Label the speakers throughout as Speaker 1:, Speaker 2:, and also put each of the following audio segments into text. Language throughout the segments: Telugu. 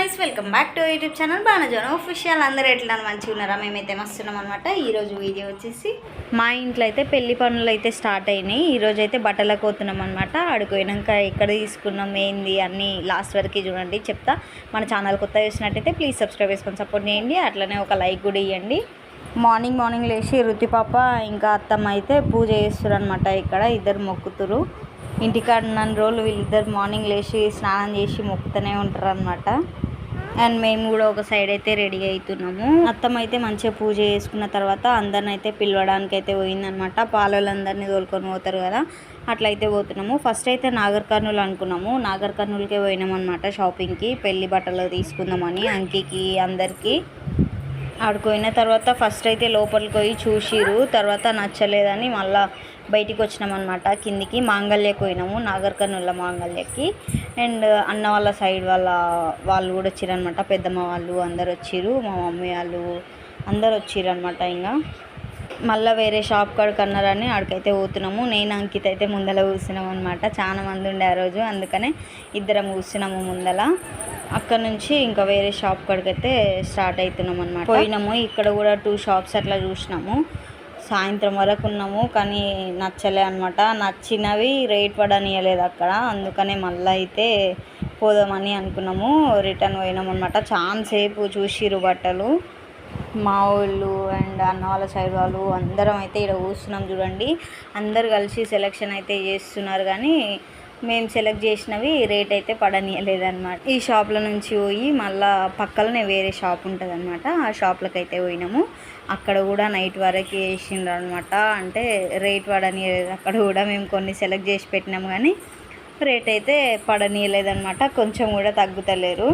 Speaker 1: Guys welcome back to YouTube channel Banajon official. అందరూ ఎట్లా మంచిగా ఉన్నారా? మేమైతే మస్తున్నాం అనమాట. ఈరోజు వీడియో వచ్చేసి మా ఇంట్లో అయితే పెళ్లి పనులు అయితే స్టార్ట్ అయినాయి. ఈరోజు అయితే బట్టలకు పోతున్నాం అనమాట. ఆడుకోయినాక ఎక్కడ తీసుకున్నాం ఏంది అన్నీ లాస్ట్ వరకు చూడండి చెప్తా. మన ఛానల్ కొత్త చేసినట్టయితే ప్లీజ్ సబ్స్క్రైబ్ చేసుకొని సపోర్ట్ చేయండి. అట్లనే ఒక లైక్ కూడా ఇవ్వండి. మార్నింగ్ లేచి రుతి పాప ఇంకా అత్తమ్మ అయితే పూజ చేస్తారు అనమాట. ఇక్కడ ఇద్దరు మొక్కుతురు. ఇంటికాడ ఉన్న రోజులు వీళ్ళిద్దరు మార్నింగ్ లేచి స్నానం చేసి మొక్కుతూనే ఉంటారు అనమాట. అండ్ మేము కూడా ఒక సైడ్ అయితే రెడీ అవుతున్నాము. అత్తమ్మ అయితే మంచిగా పూజ చేసుకున్న తర్వాత అందరిని అయితే పిలవడానికి అయితే పోయిందనమాట. పాలలందరినీ తోలుకొని పోతారు కదా, అట్లయితే పోతున్నాము. ఫస్ట్ అయితే నాగర్ కర్నూలు అనుకున్నాము. నాగర్ కర్నూలుకే పోయినాం అనమాట షాపింగ్కి. పెళ్లి బట్టలు తీసుకుందామని అంకికి అందరికీ. ఆడుకోయిన తర్వాత ఫస్ట్ అయితే లోపలికి పోయి చూసిరు. తర్వాత నచ్చలేదని మళ్ళీ బయటికి వచ్చినాం అనమాట. కిందికి మాంగళ్యకి పోయినాము, నాగర్ కర్నూలు మాంగళ్యకి. అండ్ అన్న వాళ్ళ సైడ్ వాళ్ళు కూడా వచ్చిరనమాట. పెద్దమ్మ వాళ్ళు అందరు వచ్చిరు, మా మమ్మీ వాళ్ళు అందరు వచ్చిరు అనమాట. ఇంకా మళ్ళీ వేరే షాప్ కాడికి అన్నారని ఆడికైతే పోతున్నాము. నేను అంకిత అయితే ముందర కూర్చున్నాం అనమాట. చాలా మంది ఉండే ఆ రోజు, అందుకనే ఇద్దరం కూర్చున్నాము ముందల. అక్కడ నుంచి ఇంకా వేరే షాప్ కాడికి అయితే స్టార్ట్ అవుతున్నాం అనమాట. పోయినాము, ఇక్కడ కూడా 2 షాప్స్ అట్లా చూసినాము. సాయంత్రం వరకు ఉన్నాము కానీ నచ్చలే అనమాట. నచ్చినవి రేట్ పడనియలేదు అక్కడ, అందుకనే మళ్ళీ అయితే పోదామని అనుకున్నాము. రిటర్న్ పోయినాం అనమాట. చాలాసేపు చూసిరు బట్టలు మా వాళ్ళు అండ్ అన్న వాళ్ళ సైడ్ వాళ్ళు అందరం అయితే ఇక్కడ కూర్చున్నాం చూడండి. అందరు కలిసి సెలెక్షన్ అయితే చేస్తున్నారు కానీ మేము సెలెక్ట్ చేసినవి రేట్ అయితే పడనీయలేదన్నమాట. ఈ షాప్ల నుంచి పోయి మళ్ళీ పక్కలనే వేరే షాప్ ఉంటుంది అనమాట. ఆ షాప్లకు అయితే పోయినాము. అక్కడ కూడా నైట్ వరకు వేసిండ్రు అనమాట. అంటే రేట్ పడనీయలేదు. అక్కడ కూడా మేము కొన్ని సెలెక్ట్ చేసి పెట్టినాము కానీ రేట్ అయితే పడనీయలేదన్నమాట. కొంచెం కూడా తగ్గుతలేరు.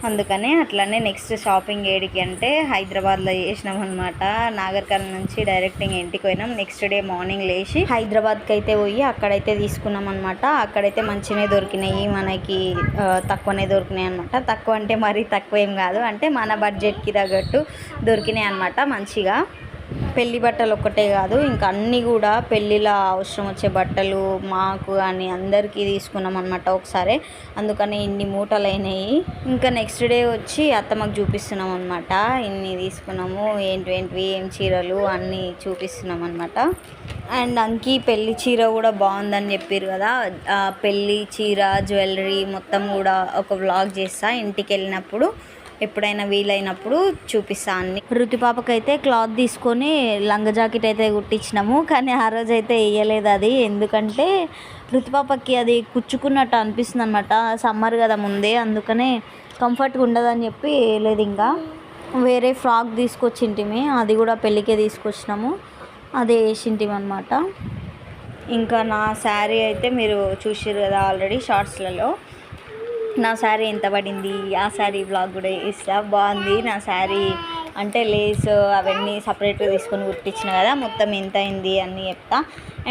Speaker 1: అందుకనే అట్లనే నెక్స్ట్ షాపింగ్ ఏడికి అంటే హైదరాబాద్లో చేసినాం అనమాట. నాగర్ కర్నూలు నుంచి డైరెక్ట్ ఇంటికి పోయినాం. నెక్స్ట్ డే మార్నింగ్ లేచి హైదరాబాద్కి అయితే పోయి అక్కడైతే తీసుకున్నాం అనమాట. అక్కడైతే మంచిగానే దొరికినాయి, మనకి తక్కువనే దొరికినాయి అనమాట. తక్కువ అంటే మరీ తక్కువ ఏం కాదు, అంటే మన బడ్జెట్కి తగ్గట్టు దొరికినాయి అనమాట. మంచిగా పెళ్లి బట్టలు ఒక్కటే కాదు, ఇంకా అన్నీ కూడా పెళ్ళిలో అవసరం వచ్చే బట్టలు మాకు కానీ అందరికీ తీసుకున్నాం అనమాట ఒకసారి. అందుకని ఇన్ని మూటలు అయినాయి. ఇంకా నెక్స్ట్ డే వచ్చి అత్తమ్మకు చూపిస్తున్నాం అనమాట. ఇన్ని తీసుకున్నాము, ఏంటివి ఏం చీరలు అన్నీ చూపిస్తున్నాం అనమాట. అండ్ అంకి పెళ్లి చీర కూడా బాగుందని చెప్పారు కదా. పెళ్లి చీర జ్యువెలరీ మొత్తం కూడా ఒక వ్లాగ్ చేస్తా ఇంటికి వెళ్ళినప్పుడు, ఎప్పుడైనా వీలైనప్పుడు చూపిస్తా అన్ని. రుతి పాపకైతే క్లాత్ తీసుకొని లంగా జాకెట్ అయితే కుట్టించినాము, కానీ ఆ రోజు అయితే వేయలేదు అది. ఎందుకంటే రుతి పాపకి అది కుచ్చుకున్నట్టు అనిపిస్తుంది అనమాట. సమ్మర్ కదా ముందే, అందుకనే కంఫర్ట్గా ఉండదని చెప్పి వేయలేదు. ఇంకా వేరే ఫ్రాక్ తీసుకొచ్చింటిమి, అది కూడా పెళ్ళికే తీసుకొచ్చినాము, అదే వేసింటిమి అనమాట. ఇంకా నా శారీ అయితే మీరు చూసారు కదా ఆల్రెడీ షార్ట్స్లలో. నా శారీ ఎంత పడింది ఆ శారీ బ్లాగ్ కూడా ఇస్తా. బాగుంది నా శారీ, అంటే లేస్ అవన్నీ సపరేట్గా తీసుకొని కుట్టించిన కదా, మొత్తం ఎంత అయింది అని చెప్తా.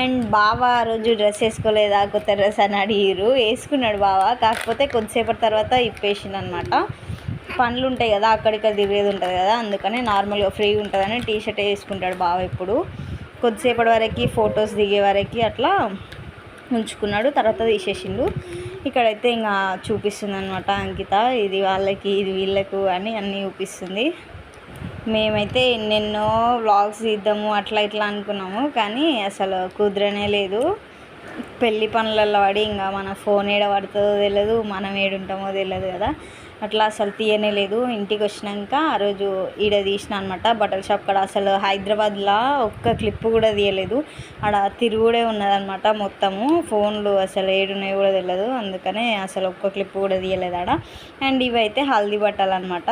Speaker 1: అండ్ బావ ఆ రోజు డ్రెస్ వేసుకోలేదా, కొత్త డ్రెస్ అని అడిగిరు. వేసుకున్నాడు బావ, కాకపోతే కొద్దిసేపటి తర్వాత ఇప్పేసిండు అనమాట. పనులు ఉంటాయి కదా, అక్కడిక్కడ తిరిగేది ఉంటుంది కదా, అందుకని నార్మల్గా ఫ్రీగా ఉంటుందని టీ షర్ట్ వేసుకుంటాడు బావ ఎప్పుడు. కొద్దిసేపటి వరకు ఫొటోస్ దిగే వరకు అట్లా ఉంచుకున్నాడు, తర్వాత తీసేసిండు. ఇక్కడైతే ఇంకా చూపిస్తుంది అనమాట అంకిత, ఇది వాళ్ళకి ఇది వీళ్ళకు అని అన్నీ చూపిస్తుంది. మేమైతే ఎన్నెన్నో వ్లాగ్స్ తీద్దాము అట్లా ఇట్లా అనుకున్నాము, కానీ అసలు కుదరనే లేదు. పెళ్లి పనులలో పడి ఇంకా మన ఫోన్ ఏడ పడుతుందో తెలియదు, మనం ఏడుంటామో తెలియదు కదా, అట్లా అసలు తీయనే లేదు. ఇంటికి వచ్చినాక ఆ రోజు ఈడ తీసిన అనమాట బట్టల షాప్ కాడ. అసలు హైదరాబాద్లో ఒక్క క్లిప్ కూడా తీయలేదు, ఆడ తిరుగుడే ఉన్నదనమాట మొత్తము. ఫోన్లు అసలు ఏడున్నాయో కూడా తెలియదు, అందుకనే అసలు ఒక్క క్లిప్ కూడా తీయలేదు ఆడ. అండ్ ఇవైతే హల్దీ బట్టలు అనమాట.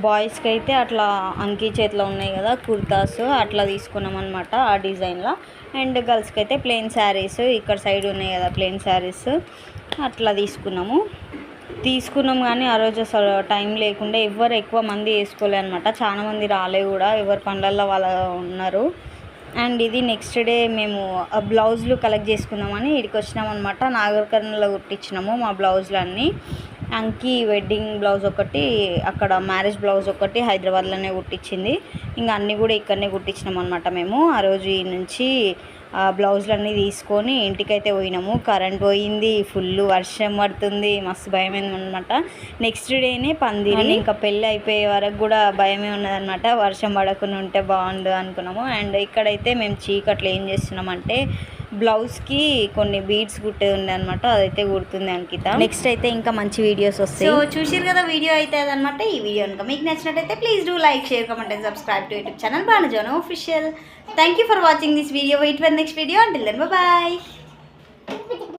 Speaker 1: బాయ్స్కి అయితే అట్లా అంకీ చేతిలో ఉన్నాయి కదా కుర్తాస్, అట్లా తీసుకున్నాం అనమాట ఆ డిజైన్లో. అండ్ గర్ల్స్కి అయితే ప్లెయిన్ శారీస్, ఇక్కడ సైడ్ ఉన్నాయి కదా ప్లెయిన్ శారీస్, అట్లా తీసుకున్నాం కానీ ఆ రోజు అసలు టైం లేకుండా ఎవరు ఎక్కువ మంది వేసుకోలే అనమాట. చాలా మంది రాలే కూడా, ఎవరి పనులలో వాళ్ళు ఉన్నారు. అండ్ ఇది నెక్స్ట్ డే మేము బ్లౌజులు కలెక్ట్ చేసుకుందామని ఇక్కడికి వచ్చినాం అనమాట. నాగర్ కర్నూలులో కుట్టించినాము మా బ్లౌజులు అన్నీ. అంకి వెడ్డింగ్ బ్లౌజ్ ఒకటి, అక్కడ మ్యారేజ్ బ్లౌజ్ ఒకటి హైదరాబాద్లోనే కుట్టించింది. ఇంకా అన్నీ కూడా ఇక్కడనే కుట్టించినాం అనమాట మేము. ఆ రోజు ఈ నుంచి బ్లౌజులన్నీ తీసుకొని ఇంటికైతే పోయినాము. కరెంట్ పోయింది, ఫుల్ వర్షం పడుతుంది, మస్తు భయమైంది అనమాట. నెక్స్ట్ డేనే పందిరి, ఇంకా పెళ్ళి అయిపోయే వరకు కూడా భయమే ఉన్నదన్నమాట. వర్షం పడకుండా ఉంటే బాగుండు అనుకున్నాము. అండ్ ఇక్కడైతే మేము చీకట్లో ఏం చేస్తున్నామంటే బ్లౌజ్కి కొన్ని బీడ్స్ కుట్టేది ఉండే అనమాట, అదైతే కుడుతుంది అంకిత. నెక్స్ట్ అయితే ఇంకా మంచి వీడియోస్ వస్తాయి. సో చూసారు కదా వీడియో అయితే అదనమాట. ఈ వీడియో కనుక మీకు నచ్చినట్టయితే please do like, share, comment and subscribe to YouTube channel Banajanu official. Thank you for watching this video. Wait for the next video. Until then, bye bye.